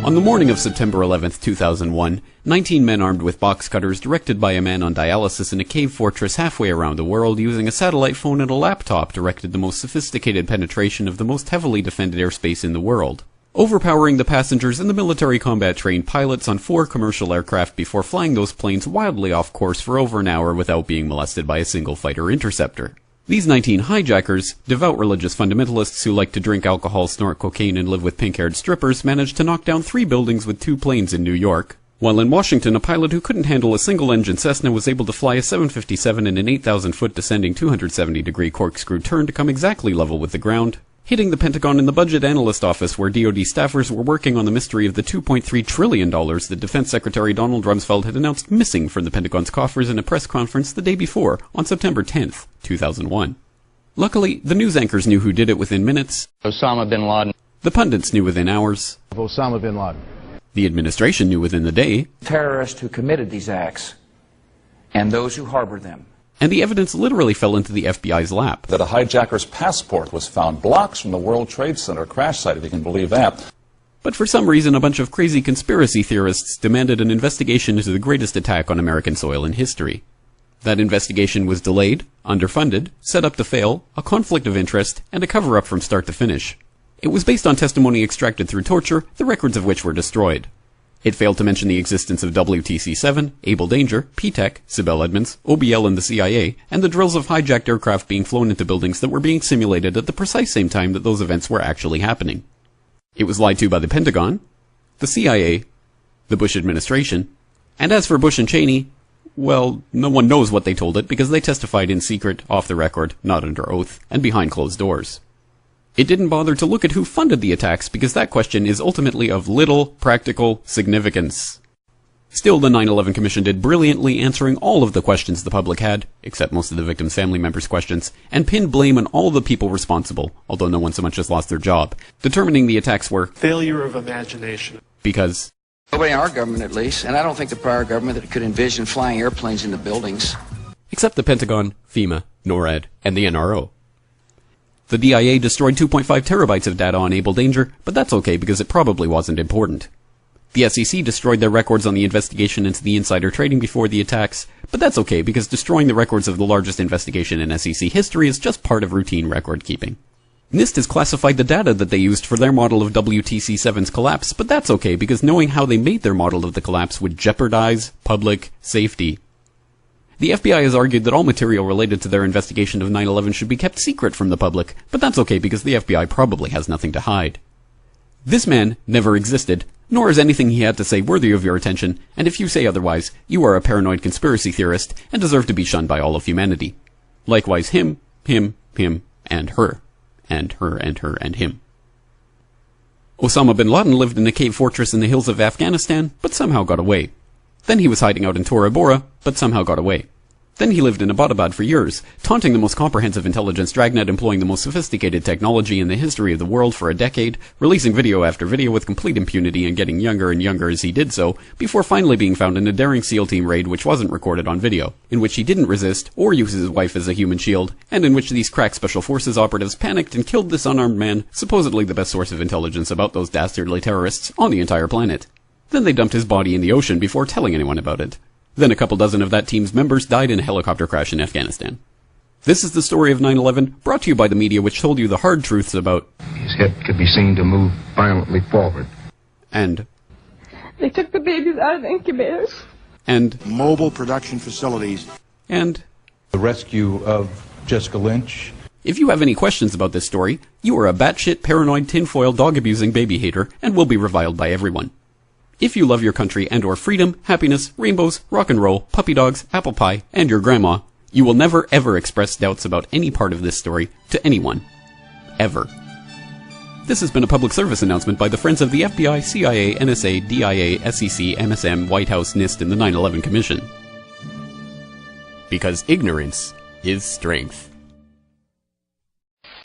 On the morning of September 11, 2001, 19 men armed with box cutters, directed by a man on dialysis in a cave fortress halfway around the world, using a satellite phone and a laptop, directed the most sophisticated penetration of the most heavily defended airspace in the world, overpowering the passengers and the military combat-trained pilots on 4 commercial aircraft before flying those planes wildly off course for over an hour without being molested by a single fighter interceptor. These 19 hijackers, devout religious fundamentalists who like to drink alcohol, snort cocaine, and live with pink-haired strippers, managed to knock down 3 buildings with 2 planes in New York, while in Washington a pilot who couldn't handle a single-engine Cessna was able to fly a 757 in an 8,000-foot descending 270-degree corkscrew turn to come exactly level with the ground, hitting the Pentagon in the Budget Analyst Office where DoD staffers were working on the mystery of the $2.3 trillion that Defense Secretary Donald Rumsfeld had announced missing from the Pentagon's coffers in a press conference the day before, on September 10th, 2001. Luckily, the news anchors knew who did it within minutes. Osama bin Laden. The pundits knew within hours. Osama bin Laden. The administration knew within the day. Terrorists who committed these acts and those who harbored them. And the evidence literally fell into the FBI's lap. That a hijacker's passport was found blocks from the World Trade Center crash site, if you can believe that. But for some reason, a bunch of crazy conspiracy theorists demanded an investigation into the greatest attack on American soil in history. That investigation was delayed, underfunded, set up to fail, a conflict of interest, and a cover-up from start to finish. It was based on testimony extracted through torture, the records of which were destroyed. It failed to mention the existence of WTC-7, Able Danger, P-TECH, Sibel Edmonds, OBL and the CIA, and the drills of hijacked aircraft being flown into buildings that were being simulated at the precise same time that those events were actually happening. It was lied to by the Pentagon, the CIA, the Bush administration, and as for Bush and Cheney, well, no one knows what they told it because they testified in secret, off the record, not under oath, and behind closed doors. It didn't bother to look at who funded the attacks because that question is ultimately of little practical significance. Still, the 9/11 Commission did brilliantly, answering all of the questions the public had, except most of the victims' family members' questions, and pinned blame on all the people responsible, although no one so much as lost their job, determining the attacks were failure of imagination. Because Nobody in our government, at least, and I don't think the prior government that could envision flying airplanes into buildings. Except the Pentagon, FEMA, NORAD, and the NRO. The DIA destroyed 2.5 terabytes of data on Able Danger, but that's okay because it probably wasn't important. The SEC destroyed their records on the investigation into the insider trading before the attacks, but that's okay because destroying the records of the largest investigation in SEC history is just part of routine record keeping. NIST has classified the data that they used for their model of WTC-7's collapse, but that's okay because knowing how they made their model of the collapse would jeopardize public safety. The FBI has argued that all material related to their investigation of 9/11 should be kept secret from the public, but that's okay because the FBI probably has nothing to hide. This man never existed, nor is anything he had to say worthy of your attention, and if you say otherwise, you are a paranoid conspiracy theorist and deserve to be shunned by all of humanity. Likewise him, and her. And her, and her, and him. Osama bin Laden lived in a cave fortress in the hills of Afghanistan, but somehow got away. Then he was hiding out in Tora Bora, but somehow got away. Then he lived in Abbottabad for years, taunting the most comprehensive intelligence dragnet employing the most sophisticated technology in the history of the world for a decade, releasing video after video with complete impunity and getting younger and younger as he did so, before finally being found in a daring SEAL team raid which wasn't recorded on video, in which he didn't resist or use his wife as a human shield, and in which these crack special forces operatives panicked and killed this unarmed man, supposedly the best source of intelligence about those dastardly terrorists on the entire planet. Then they dumped his body in the ocean before telling anyone about it. Then a couple dozen of that team's members died in a helicopter crash in Afghanistan. This is the story of 9/11, brought to you by the media which told you the hard truths about his head could be seen to move violently forward. And they took the babies out of the incubators. And mobile production facilities. And the rescue of Jessica Lynch. If you have any questions about this story, you are a batshit, paranoid, tinfoil, dog-abusing baby hater and will be reviled by everyone. If you love your country and or freedom, happiness, rainbows, rock and roll, puppy dogs, apple pie, and your grandma, you will never ever express doubts about any part of this story to anyone. Ever. This has been a public service announcement by the Friends of the FBI, CIA, NSA, DIA, SEC, MSM, White House, NIST, and the 9/11 Commission. Because ignorance is strength.